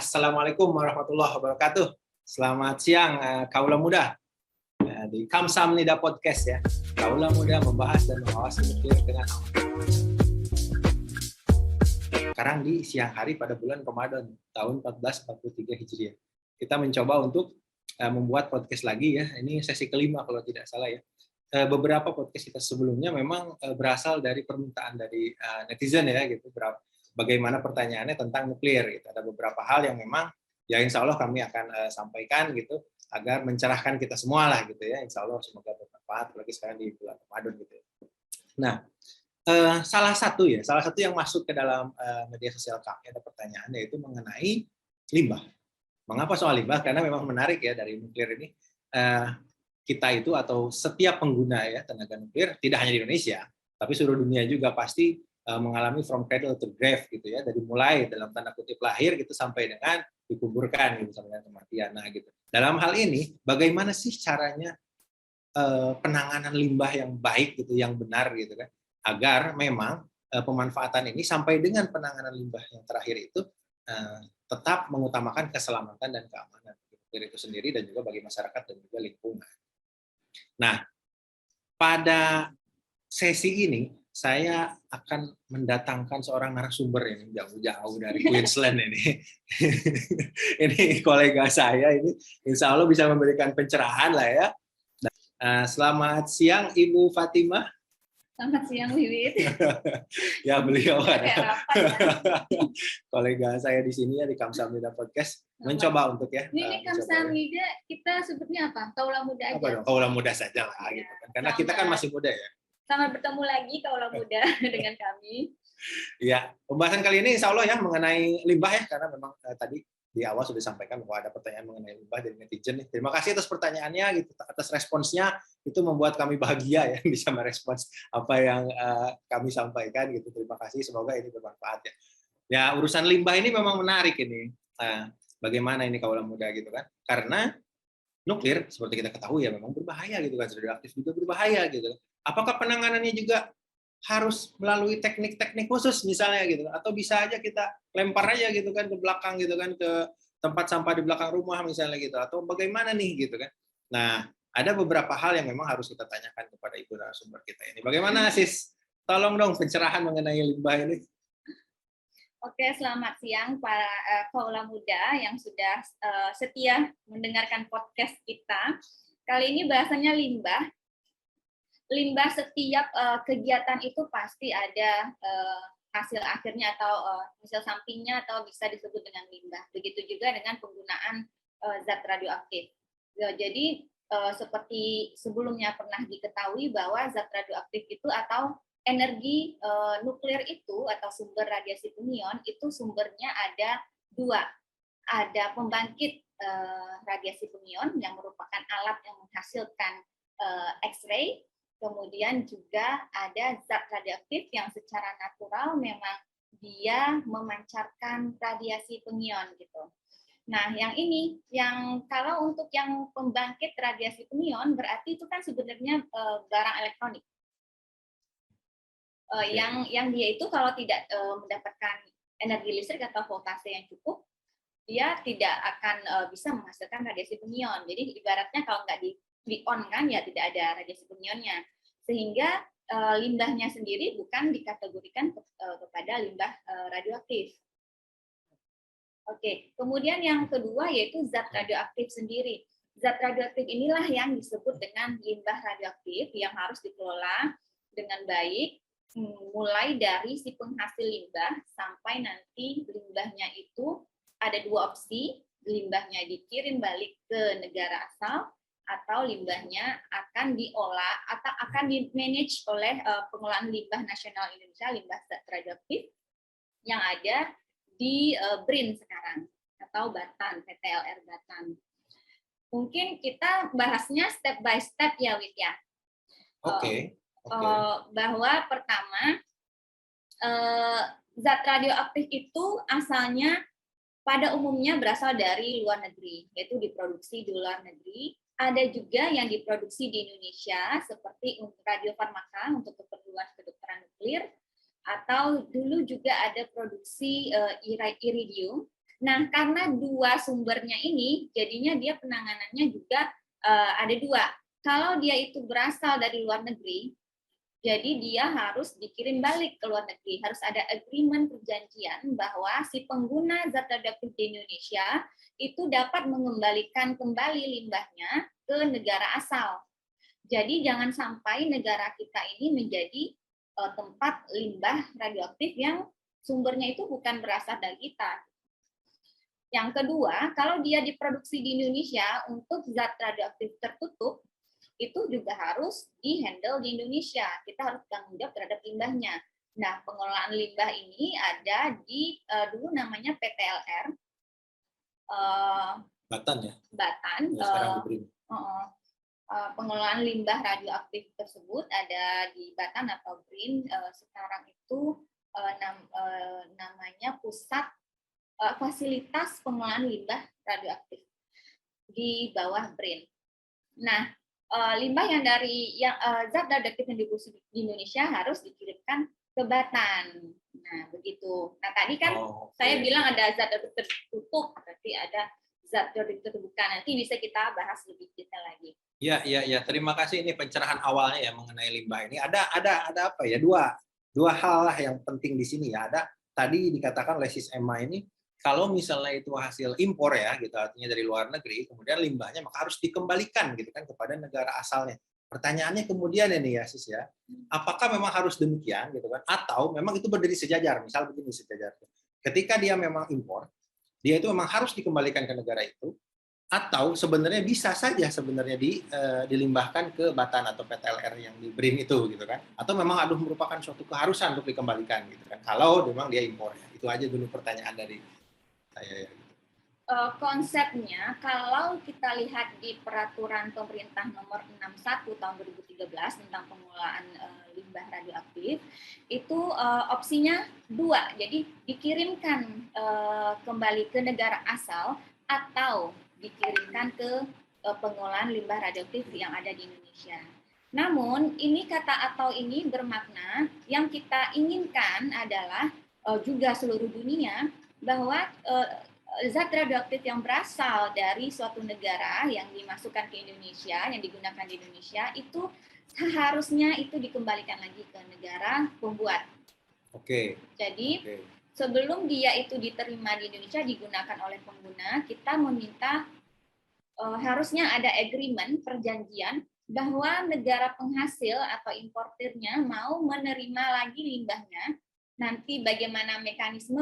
Assalamualaikum warahmatullahi wabarakatuh. Selamat siang, kaula muda. Di Kamsam Nida Podcast ya. Kaula muda membahas dan mengawasi nuklir dengan aman. Sekarang di siang hari pada bulan Ramadan tahun 1443 Hijriah. Kita mencoba untuk membuat podcast lagi ya. Ini sesi kelima kalau tidak salah ya. Beberapa podcast kita sebelumnya memang berasal dari permintaan dari netizen ya gitu. Bagaimana pertanyaannya tentang nuklir gitu. Ada beberapa hal yang memang ya insya Allah kami akan sampaikan gitu agar mencerahkan kita semua lah gitu ya. Insya Allah semoga bermanfaat apalagi sekarang di bulan Ramadan gitu. Nah, salah satu yang masuk ke dalam media sosial kami ada pertanyaan yaitu mengenai limbah. Mengapa soal limbah? Karena memang menarik ya dari nuklir ini kita itu atau setiap pengguna ya tenaga nuklir tidak hanya di Indonesia tapi seluruh dunia juga pasti mengalami from cradle to grave gitu ya, dari mulai dalam tanda kutip lahir gitu sampai dengan dikuburkan gitu sampai dengan kematian. Nah gitu. Dalam hal ini bagaimana sih caranya penanganan limbah yang baik gitu, yang benar gitu kan, agar memang pemanfaatan ini sampai dengan penanganan limbah yang terakhir itu tetap mengutamakan keselamatan dan keamanan diri itu sendiri dan juga bagi masyarakat dan juga lingkungan. Nah, pada sesi ini saya akan mendatangkan seorang narasumber yang jauh-jauh dari Queensland ini. Ini kolega saya ini, insya Allah bisa memberikan pencerahan lah ya. Selamat siang Ibu Fatimah. Selamat siang Wiwit. Ya beliau ya. Kolega saya di sini ya di Kamsam Nida Podcast mencoba untuk ya. Ini Kamsam Nida kita sebutnya apa? Kaula muda aja. Apa dong? Kaula muda saja lah gitu kan. Karena kita kan masih muda ya. Selamat bertemu lagi kaula muda dengan kami. Ya, pembahasan kali ini insya Allah ya mengenai limbah ya, karena memang tadi di awal sudah disampaikan bahwa ada pertanyaan mengenai limbah dari netizen nih. Terima kasih atas pertanyaannya, gitu, atas responsnya, itu membuat kami bahagia ya bisa merespons apa yang kami sampaikan gitu. Terima kasih, semoga ini bermanfaat ya. Ya, urusan limbah ini memang menarik ini. Bagaimana ini kaula muda gitu kan? Karena nuklir seperti kita ketahui ya memang berbahaya gitu kan, radioaktif juga berbahaya gitu. Apakah penanganannya juga harus melalui teknik-teknik khusus misalnya gitu, atau bisa aja kita lempar aja gitu kan ke belakang gitu kan, ke tempat sampah di belakang rumah misalnya gitu, atau bagaimana nih gitu kan. Nah, ada beberapa hal yang memang harus kita tanyakan kepada ibu narasumber kita ini. Bagaimana Sis? Tolong dong pencerahan mengenai limbah ini. Oke, selamat siang para kaula muda yang sudah setia mendengarkan podcast kita. Kali ini bahasanya limbah. Limbah setiap kegiatan itu pasti ada hasil akhirnya atau hasil sampingnya atau bisa disebut dengan limbah. Begitu juga dengan penggunaan zat radioaktif. Jadi seperti sebelumnya pernah diketahui bahwa zat radioaktif itu atau energi nuklir itu atau sumber radiasi fermion itu sumbernya ada dua. Ada pembangkit radiasi fermion yang merupakan alat yang menghasilkan X-ray. Kemudian juga ada zat radioaktif yang secara natural memang dia memancarkan radiasi fermion gitu. Nah, yang ini, yang kalau untuk yang pembangkit radiasi fermion berarti itu kan sebenarnya barang elektronik. Yang dia itu kalau tidak mendapatkan energi listrik atau voltase yang cukup, dia tidak akan bisa menghasilkan radiasi fermion. Jadi ibaratnya kalau nggak di on kan ya tidak ada radiasi fermionnya, sehingga limbahnya sendiri bukan dikategorikan kepada limbah radioaktif. Oke, kemudian yang kedua yaitu zat radioaktif sendiri. Zat radioaktif inilah yang disebut dengan limbah radioaktif yang harus dikelola dengan baik, mulai dari si penghasil limbah sampai nanti limbahnya itu ada dua opsi, limbahnya dikirim balik ke negara asal atau limbahnya akan diolah atau akan di-manage oleh pengelolaan limbah nasional Indonesia, limbah radioaktif yang ada di BRIN sekarang atau Batan, PTLR Batan. Mungkin kita bahasnya step by step ya, Wit ya. Oke. Bahwa pertama zat radioaktif itu asalnya pada umumnya berasal dari luar negeri, yaitu diproduksi di luar negeri. Ada juga yang diproduksi di Indonesia, seperti untuk radiofarmaka untuk keperluan kedokteran nuklir, atau dulu juga ada produksi iridium Nah, karena dua sumbernya ini, jadinya dia penanganannya juga ada dua. Kalau dia itu berasal dari luar negeri, jadi dia harus dikirim balik ke luar negeri. Harus ada agreement perjanjian bahwa si pengguna zat radioaktif di Indonesia itu dapat mengembalikan kembali limbahnya ke negara asal. Jadi jangan sampai negara kita ini menjadi tempat limbah radioaktif yang sumbernya itu bukan berasal dari kita. Yang kedua, kalau dia diproduksi di Indonesia untuk zat radioaktif tertutup, itu juga harus di-handle di Indonesia. Kita harus tanggung jawab terhadap limbahnya. Nah, pengelolaan limbah ini ada di dulu namanya PTLR, Batan ya? Batan. Sekarang di BRIN. Pengelolaan limbah radioaktif tersebut ada di Batan atau BRIN. Sekarang itu namanya Pusat Fasilitas Pengelolaan Limbah Radioaktif di bawah BRIN. Nah, limbah yang dari zat radioaktif yang diproduksi di Indonesia harus dikirimkan ke Batan. Nah, begitu. Nah, tadi kan saya bilang ada zat radioaktif tertutup, berarti ada zat radioaktif terbuka. Nanti bisa kita bahas lebih detail lagi. Ya. Terima kasih, ini pencerahan awalnya ya mengenai limbah ini. Ada apa ya? Dua hal lah yang penting di sini ya. Ada tadi dikatakan oleh Sis Emma ini, kalau misalnya itu hasil impor ya, gitu, artinya dari luar negeri, kemudian limbahnya maka harus dikembalikan gitu kan kepada negara asalnya. Pertanyaannya kemudian ini ya, Sis ya, apakah memang harus demikian gitu kan? Atau memang itu berdiri sejajar? Misal begini sejajar. Ketika dia memang impor, dia itu memang harus dikembalikan ke negara itu, atau sebenarnya bisa saja sebenarnya dilimbahkan ke Batan atau PTLR yang di BRIN itu gitu kan? Atau memang merupakan suatu keharusan untuk dikembalikan gitu kan? Kalau memang dia impor ya. Itu aja dulu pertanyaan dari saya. Konsepnya, kalau kita lihat di peraturan pemerintah nomor 61 tahun 2013 tentang pengelolaan limbah radioaktif, itu opsinya dua, jadi dikirimkan kembali ke negara asal atau dikirimkan ke pengelolaan limbah radioaktif yang ada di Indonesia. Namun, ini kata atau ini bermakna yang kita inginkan adalah juga seluruh dunia bahwa zat radioaktif yang berasal dari suatu negara yang dimasukkan ke Indonesia, yang digunakan di Indonesia, itu seharusnya itu dikembalikan lagi ke negara pembuat. Oke. Jadi sebelum dia itu diterima di Indonesia, digunakan oleh pengguna, kita meminta harusnya ada agreement, perjanjian, bahwa negara penghasil atau importirnya mau menerima lagi limbahnya. Nanti bagaimana mekanisme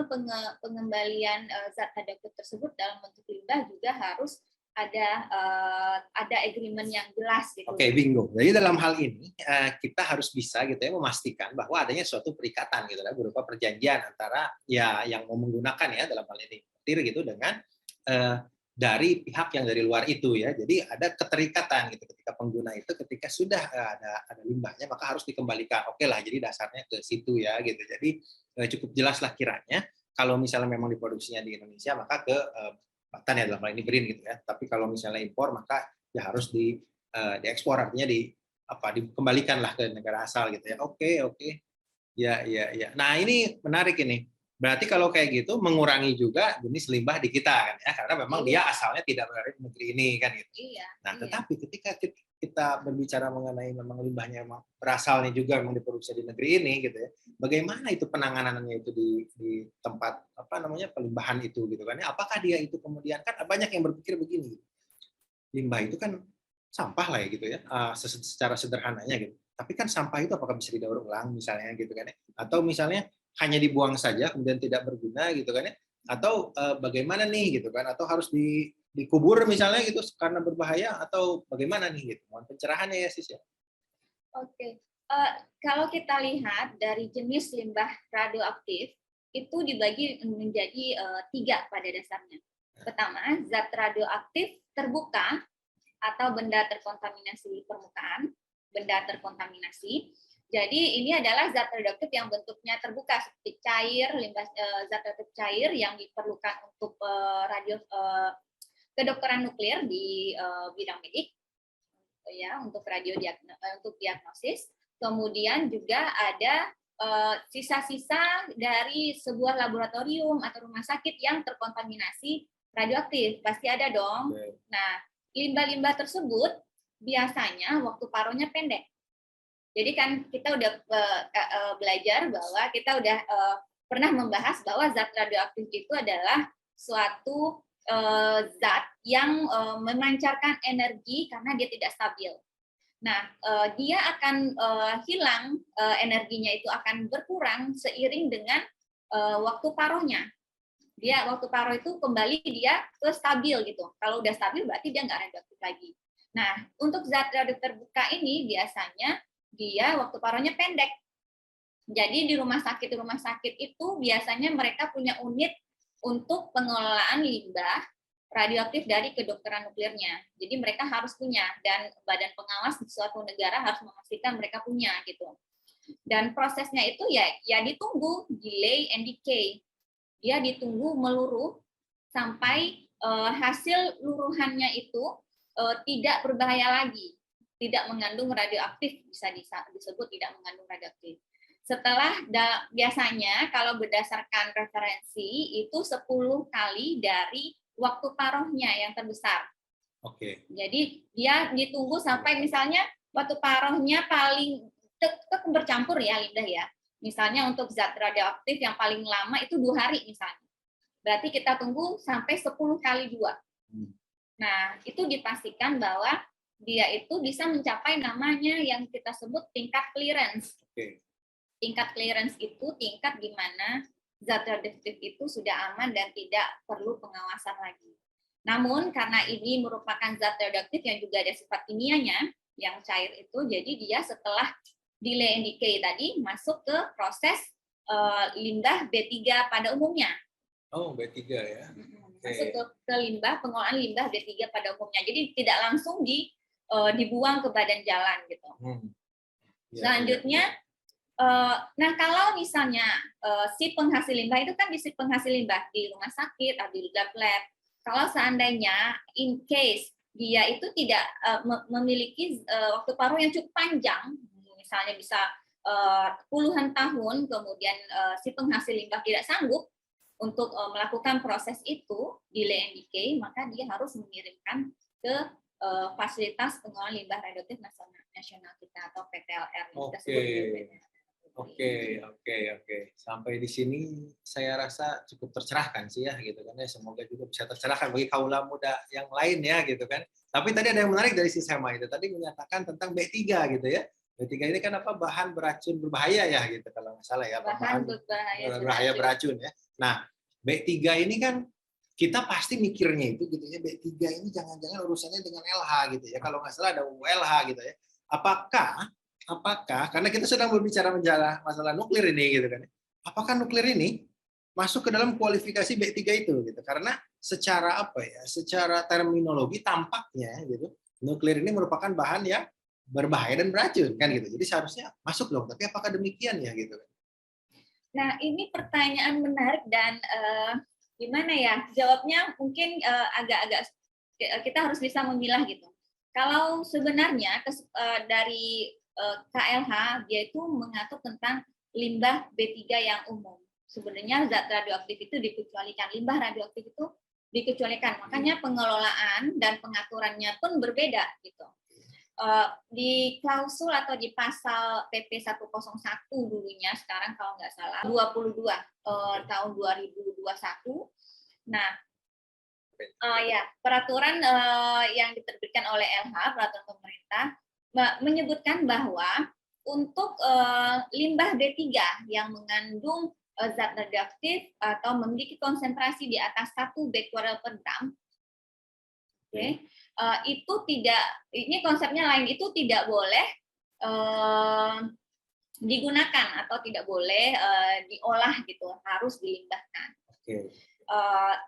pengembalian zat radioaktif tersebut dalam bentuk limbah juga harus ada agreement yang jelas gitu. Oke, bingo. Jadi dalam hal ini kita harus bisa gitu ya memastikan bahwa adanya suatu perikatan gitu ya, berupa perjanjian antara ya yang mau menggunakan ya dalam hal ini gitu dengan dari pihak yang dari luar itu ya. Jadi ada keterikatan gitu ketika pengguna itu ketika sudah ada limbahnya maka harus dikembalikan. Oke lah, jadi dasarnya ke situ ya gitu. Jadi cukup jelas lah kiranya kalau misalnya memang diproduksinya di Indonesia maka ke Batan ya dalam hal ini BRIN gitu ya. Tapi kalau misalnya impor maka ya harus diekspor, artinya dikembalikan lah ke negara asal gitu ya. Oke. Ya. Nah, ini menarik ini. Berarti kalau kayak gitu mengurangi juga jenis limbah di kita kan ya, karena memang dia asalnya tidak berada di negeri ini kan gitu. Nah, tetapi ketika kita berbicara mengenai memang limbahnya memang berasalnya juga memang diproduksi di negeri ini gitu ya. Bagaimana itu penanganannya itu di tempat pelimbahan itu gitu kan ya. Apakah dia itu kemudian kan banyak yang berpikir begini. Limbah itu kan sampah lah ya gitu ya. Secara sederhananya gitu. Tapi kan sampah itu apakah bisa didaur ulang misalnya gitu kan ya? Atau misalnya hanya dibuang saja kemudian tidak berguna gitu kan ya? Atau bagaimana nih gitu kan? Atau harus dikubur misalnya gitu karena berbahaya atau bagaimana nih gitu? Mohon pencerahannya ya Sis ya. Oke. Kalau kita lihat dari jenis limbah radioaktif itu dibagi menjadi 3 pada dasarnya. Pertama, zat radioaktif terbuka atau benda terkontaminasi permukaan, benda terkontaminasi. Jadi ini adalah zat radioaktif yang bentuknya terbuka seperti cair, limbah zat radioaktif cair yang diperlukan untuk kedokteran nuklir di bidang medik, ya untuk diagnosis. Kemudian juga ada sisa-sisa dari sebuah laboratorium atau rumah sakit yang terkontaminasi radioaktif. Pasti ada dong. Nah, limbah-limbah tersebut biasanya waktu paruhnya pendek. Jadi kan kita udah belajar bahwa kita udah pernah membahas bahwa zat radioaktif itu adalah suatu zat yang memancarkan energi karena dia tidak stabil. Nah, dia akan hilang, energinya itu akan berkurang seiring dengan waktu paruhnya. Dia waktu paruh itu kembali dia ke stabil gitu. Kalau udah stabil berarti dia nggak radioaktif lagi. Nah, untuk zat radioaktif terbuka ini biasanya dia waktu paruhnya pendek. Jadi di rumah sakit itu biasanya mereka punya unit untuk pengelolaan limbah radioaktif dari kedokteran nuklirnya. Jadi mereka harus punya, dan badan pengawas di suatu negara harus memastikan mereka punya gitu. Dan prosesnya itu ya ditunggu, delay and decay. Dia ditunggu meluruh sampai hasil luruhannya itu tidak berbahaya lagi, tidak mengandung radioaktif, bisa disebut tidak mengandung radioaktif. Setelah biasanya kalau berdasarkan referensi itu 10 kali dari waktu paruhnya yang terbesar. Oke. Jadi dia ditunggu sampai misalnya waktu paruhnya paling bercampur ya limbah ya. Misalnya untuk zat radioaktif yang paling lama itu 2 hari misalnya. Berarti kita tunggu sampai 10 kali 2. Nah, itu dipastikan bahwa dia itu bisa mencapai namanya yang kita sebut tingkat clearance. Oke. Tingkat clearance itu tingkat di mana zat radioaktif itu sudah aman dan tidak perlu pengawasan lagi. Namun karena ini merupakan zat radioaktif yang juga ada sifat kimianya yang cair itu, jadi dia setelah delay and decay tadi masuk ke proses limbah B3 pada umumnya. Oh, B3 ya. Masuk ke limbah, pengolahan limbah B3 pada umumnya. Jadi tidak langsung dibuang ke badan jalan gitu. Selanjutnya, nah kalau misalnya si penghasil limbah itu kan di si penghasil limbah di rumah sakit atau di lab. Kalau seandainya in case dia itu tidak memiliki waktu paruh yang cukup panjang, misalnya bisa puluhan tahun, kemudian si penghasil limbah tidak sanggup untuk melakukan proses itu, delay and decay, maka dia harus mengirimkan ke fasilitas pengolahan limbah radioaktif nasional kita atau PTLR. Oke. Sampai di sini saya rasa cukup tercerahkan sih ya gitu kan ya. Semoga juga bisa tercerahkan bagi kaula muda yang lain ya gitu kan. Tapi tadi ada yang menarik dari si Sema itu tadi menyatakan tentang B3 gitu ya. B3 ini kan apa, bahan beracun berbahaya ya gitu kalau nggak salah ya. Bahan berbahaya beracun ya. Nah, B3 ini kan kita pasti mikirnya itu gitu ya, B3 ini jangan-jangan urusannya dengan LH gitu ya. Kalau nggak salah ada ULH gitu ya. Apakah karena kita sedang berbicara masalah nuklir ini gitu kan. Apakah nuklir ini masuk ke dalam kualifikasi B3 itu gitu. Karena secara secara terminologi tampaknya gitu, nuklir ini merupakan bahan yang berbahaya dan beracun kan gitu. Jadi seharusnya masuk dong, tapi apakah demikian ya gitu kan. Nah, ini pertanyaan menarik dan gimana ya? Jawabnya mungkin agak-agak kita harus bisa memilah gitu. Kalau sebenarnya dari KLH dia itu mengatur tentang limbah B3 yang umum. Sebenarnya zat radioaktif itu dikecualikan, limbah radioaktif itu dikecualikan. Makanya pengelolaan dan pengaturannya pun berbeda gitu. Di klausul atau di pasal PP 101 dulunya, sekarang kalau nggak salah 22 tahun 2021. Nah, ya peraturan yang diterbitkan oleh LH, peraturan pemerintah menyebutkan bahwa untuk limbah B3 yang mengandung zat radioaktif atau memiliki konsentrasi di atas 1 becquerel per gram, itu tidak, ini konsepnya lain, itu tidak boleh digunakan atau tidak boleh diolah gitu, harus dilimbahkan.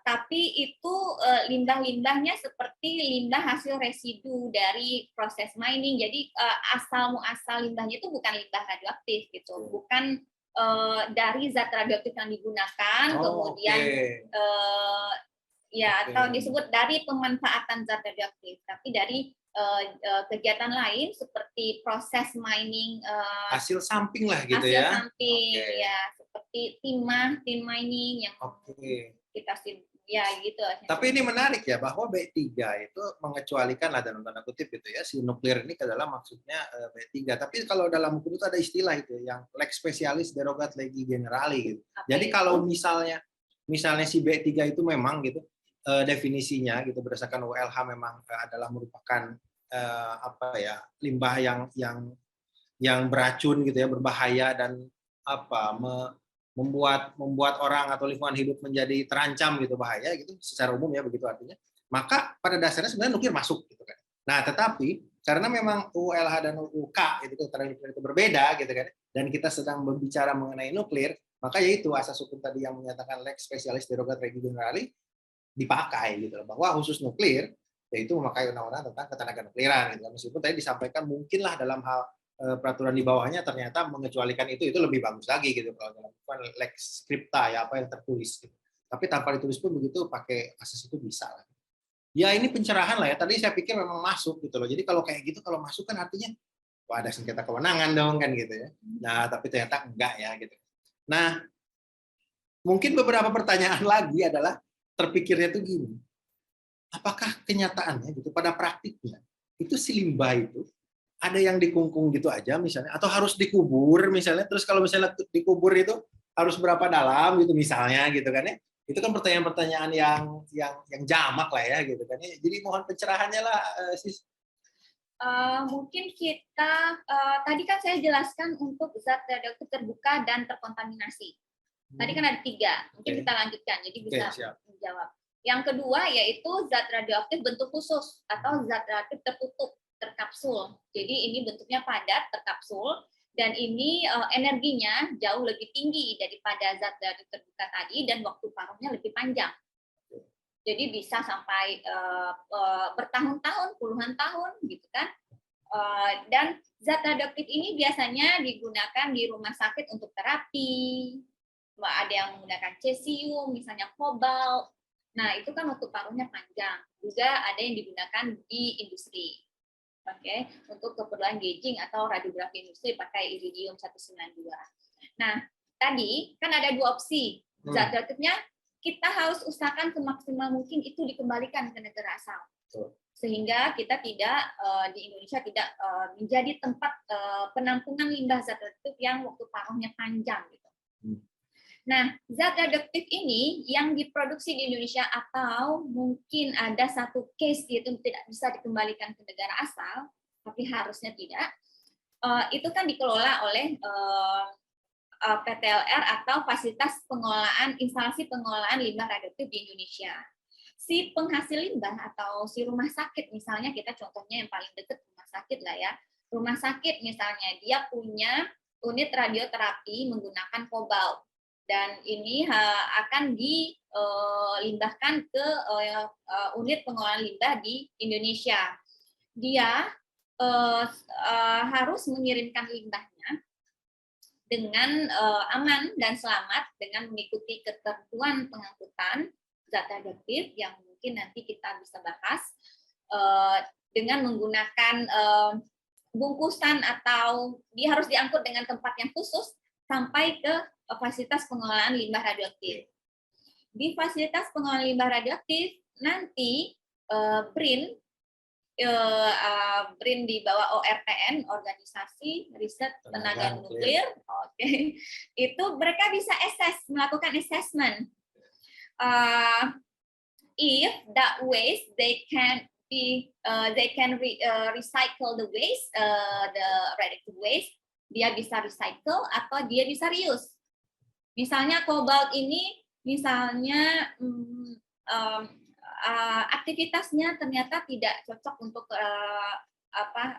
Tapi itu limbah-limbahnya seperti limbah hasil residu dari proses mining. Jadi asal muasal limbahnya itu bukan limbah radioaktif gitu, bukan dari zat radioaktif yang digunakan, kemudian atau disebut dari pemanfaatan zat radioaktif, tapi dari kegiatan lain seperti proses mining, hasil samping lah gitu hasil ya. samping, Oke. ya seperti tin mining yang kita ya gitu. Tapi ini menarik ya, bahwa B3 itu mengecualikan lah dalam tanda kutip gitu ya, si nuklir ini adalah maksudnya B3. Tapi kalau dalam hukum itu ada istilah itu yang lex specialis derogat legi generali gitu. Jadi kalau misalnya si B3 itu memang gitu definisinya gitu berdasarkan ULH memang adalah merupakan limbah yang beracun gitu ya, berbahaya dan membuat orang atau lingkungan hidup menjadi terancam gitu, bahaya gitu secara umum ya, begitu artinya, maka pada dasarnya sebenarnya nuklir masuk gitu kan. Nah, tetapi karena memang ULH dan UK itu keterangan nuklir itu berbeda gitu kan, dan kita sedang berbicara mengenai nuklir, maka yaitu asas hukum tadi yang menyatakan lex specialis derogat legi generali dipakai gitu, bahwa khusus nuklir yaitu memakai undang-undang tentang ketenaga nukliran gitu. Meskipun tadi disampaikan mungkinlah dalam hal peraturan di bawahnya ternyata mengecualikan itu lebih bagus lagi gitu kalau dalam lex scripta ya, apa yang tertulis gitu. Tapi tanpa ditulis pun begitu pakai asas itu bisa lah. Ya ini pencerahan lah ya. Tadi saya pikir memang masuk gitu loh. Jadi kalau kayak gitu, kalau masuk kan artinya wah ada sengketa kewenangan dong kan gitu ya. Nah tapi ternyata enggak ya gitu. Nah mungkin beberapa pertanyaan lagi adalah terpikirnya tuh gini. Apakah kenyataannya gitu pada praktiknya itu si limbah itu ada yang dikungkung gitu aja misalnya, atau harus dikubur misalnya, terus kalau misalnya dikubur itu harus berapa dalam gitu misalnya gitu kan ya. Itu kan pertanyaan-pertanyaan yang jamak lah ya gitu kan ya. Jadi mohon pencerahannya lah Sis. Mungkin kita tadi kan saya jelaskan untuk zat radioaktif terbuka dan terkontaminasi. Tadi kan ada 3, mungkin kita lanjutkan jadi bisa menjawab. Yang kedua yaitu zat radioaktif bentuk khusus atau zat radioaktif tertutup, terkapsul. Jadi ini bentuknya padat, terkapsul, dan ini energinya jauh lebih tinggi daripada zat radioaktif terbuka tadi dan waktu paruhnya lebih panjang. Jadi bisa sampai bertahun-tahun, puluhan tahun gitu kan. Dan zat radioaktif ini biasanya digunakan di rumah sakit untuk terapi. Ada yang menggunakan cesium, misalnya kobalt. Nah, itu kan waktu paruhnya panjang. Juga ada yang digunakan di industri. Oke, untuk keperluan gauging atau radiografi industri pakai iridium 192. Nah, tadi kan ada 2 opsi. Zat radioaktifnya kita harus usahakan semaksimal mungkin itu dikembalikan ke negara asal. Sehingga kita tidak di Indonesia tidak menjadi tempat penampungan limbah zat radioaktif yang waktu paruhnya panjang gitu. Nah, zat radioaktif ini yang diproduksi di Indonesia atau mungkin ada satu case yaitu tidak bisa dikembalikan ke negara asal, tapi harusnya tidak, itu kan dikelola oleh PTLR atau Fasilitas Pengelolaan Instalasi Pengelolaan Limbah Radioaktif di Indonesia. Si penghasil limbah atau si rumah sakit misalnya, kita contohnya yang paling dekat rumah sakit lah ya. Rumah sakit misalnya dia punya unit radioterapi menggunakan kobalt. Dan ini akan dilimbahkan ke unit pengelolaan limbah di Indonesia. Dia harus mengirimkan limbahnya dengan aman dan selamat dengan mengikuti ketentuan pengangkutan zat radioaktif yang mungkin nanti kita bisa bahas dengan menggunakan bungkusan atau dia harus diangkut dengan tempat yang khusus sampai ke fasilitas pengelolaan limbah radioaktif. Di fasilitas pengelolaan limbah radioaktif nanti BRIN di bawah ORTN, Organisasi Riset Tenaga Nuklir, itu mereka bisa melakukan assessment. If that waste they can recycle the waste, the radioactive waste. Dia bisa recycle atau dia bisa reuse. Misalnya kobalt ini, misalnya aktivitasnya ternyata tidak cocok untuk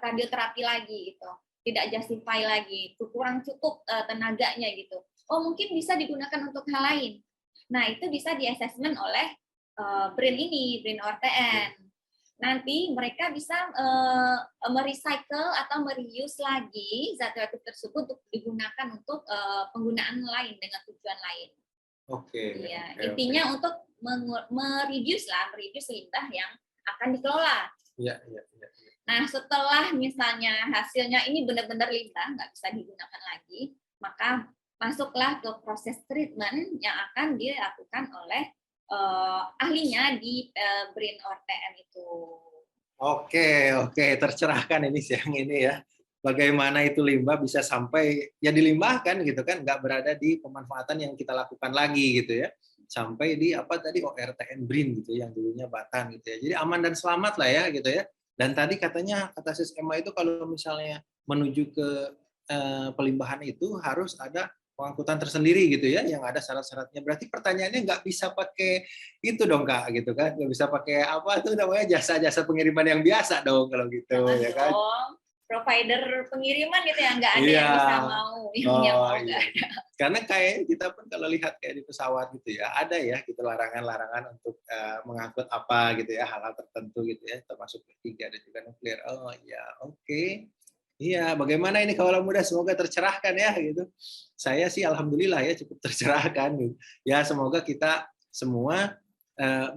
radioterapi lagi gitu, tidak justify lagi, kurang cukup tenaganya gitu. Oh mungkin bisa digunakan untuk hal lain. Nah itu bisa di-assessment oleh BRIN ORTN. Nanti mereka bisa merecycle atau mereuse lagi zat radioaktif tersebut untuk digunakan untuk penggunaan lain dengan tujuan lain. Ya, intinya untuk mereduce limbah yang akan dikelola. Nah, setelah misalnya hasilnya ini benar-benar limbah, nggak bisa digunakan lagi, maka masuklah ke proses treatment yang akan dilakukan oleh ahlinya di BRIN ORTM itu. Oke, tercerahkan ini siang ini ya. Bagaimana itu limbah bisa sampai ya dilimbahkan gitu kan, nggak berada di pemanfaatan yang kita lakukan lagi gitu ya. Sampai di apa tadi ORTM BRIN gitu yang dulunya Batan gitu ya. Jadi aman dan selamat lah ya gitu ya. Dan tadi katanya kata Sis Emma itu kalau misalnya menuju ke pelimbahan itu harus ada pengangkutan tersendiri gitu ya, yang ada syarat-syaratnya. Berarti pertanyaannya nggak bisa pakai itu dong Kak, gitu kan? Nggak bisa pakai apa tuh namanya jasa-jasa pengiriman yang biasa dong kalau gitu, Jangan ya kan? dong, provider pengiriman gitu ya, nggak ada Iya. yang bisa mau, yang Oh mau iya. nggak ada. Karena kayak kita pun kalau lihat kayak di pesawat gitu ya, ada ya gitu larangan-larangan untuk mengangkut apa gitu ya, hal-hal tertentu gitu ya, termasuk ketiga dan juga nuklir. Oh iya, oke. Iya, bagaimana ini kaula muda semoga tercerahkan ya gitu. Saya sih alhamdulillah ya cukup tercerahkan gitu. Ya semoga kita semua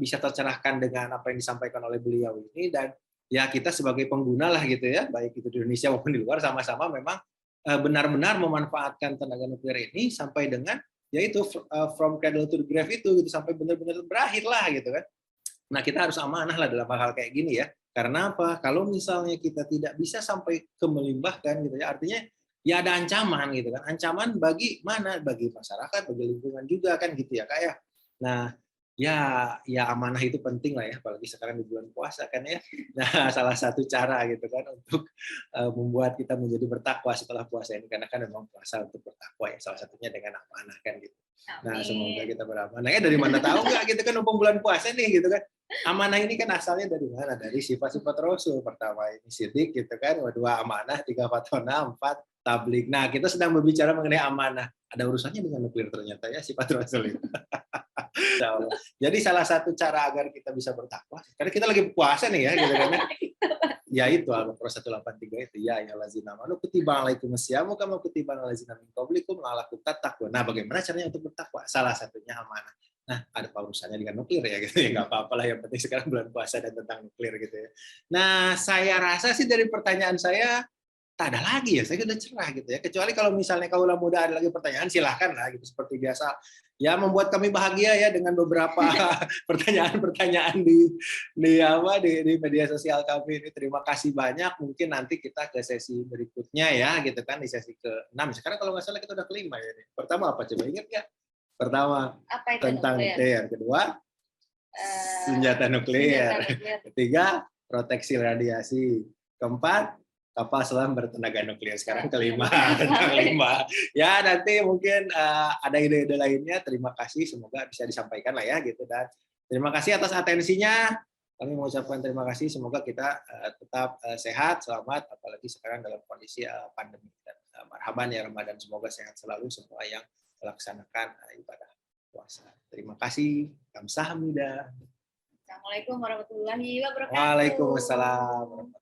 bisa tercerahkan dengan apa yang disampaikan oleh beliau ini dan ya kita sebagai pengguna lah gitu ya, baik itu di Indonesia maupun di luar sama-sama memang benar-benar memanfaatkan tenaga nuklir ini sampai dengan yaitu from cradle to the grave itu gitu sampai benar-benar berakhir lah gitu kan. Nah, kita harus amanah lah dalam hal kayak gini ya. Karena apa? Kalau misalnya kita tidak bisa sampai ke melimbahkan gitu ya, artinya ya ada ancaman gitu kan. Ancaman bagi mana? Bagi masyarakat, bagi lingkungan juga kan gitu ya, Kak ya. Nah, ya amanah itu penting lah ya, apalagi sekarang di bulan puasa kan ya. Nah, salah satu cara gitu kan untuk membuat kita menjadi bertakwa setelah puasa ini karena kan memang puasa untuk bertakwa ya, salah satunya dengan amanah kan gitu. Nah, semoga kita beramanah. Dari mana tahu nggak gitu kan mumpung bulan puasa nih gitu kan. Amanah ini kan asalnya dari mana? Dari sifat-sifat Rasul. Pertama ini sidik gitu kan, kedua amanah, tiga fatona, empat tablik. Nah, kita sedang berbicara mengenai amanah. Ada urusannya dengan nuklir ternyata ya sifat Rasul itu. Jadi salah satu cara agar kita bisa bertakwa, karena kita lagi puasa nih ya, gitu kan ya itu Al-Baqarah 183 itu ya lazina amanu kutiba alaikumusyamu kama kutiba alal ladzina min qablikum la'allakum tattaqun. Nah, bagaimana caranya untuk bertakwa? Salah satunya amanah. Nah, ada apa urusannya dengan nuklir ya gitu ya, nggak apa-apa lah, yang penting sekarang bulan puasa dan tentang nuklir gitu ya. Nah, saya rasa sih dari pertanyaan saya tak ada lagi ya, saya udah cerah gitu ya. Kecuali kalau misalnya kaula muda ada lagi pertanyaan, silahkan lah gitu seperti biasa. Ya membuat kami bahagia ya dengan beberapa pertanyaan-pertanyaan di media sosial kami ini. Terima kasih banyak. Mungkin nanti kita ke sesi berikutnya ya gitu kan, di sesi ke-6. Sekarang kalau nggak salah kita udah ke-5 ya. Pertama apa coba ingat nggak? Pertama Apa itu tentang nuklir. Kedua senjata nuklir. Ketiga proteksi radiasi. Keempat kapal selam bertenaga nuklir. Sekarang kelima tentang lima. Ya nanti mungkin ada ide-ide lainnya. Terima kasih, semoga bisa disampaikan lah ya gitu. Dan terima kasih atas atensinya. Kami mengucapkan terima kasih. Semoga kita tetap sehat, selamat, apalagi sekarang dalam kondisi pandemi. Dan marhaban ya Ramadan. Semoga sehat selalu semua yang melaksanakan ibadah puasa. Terima kasih. Kamsahamnida. Assalamualaikum warahmatullahi wabarakatuh. Waalaikumsalam.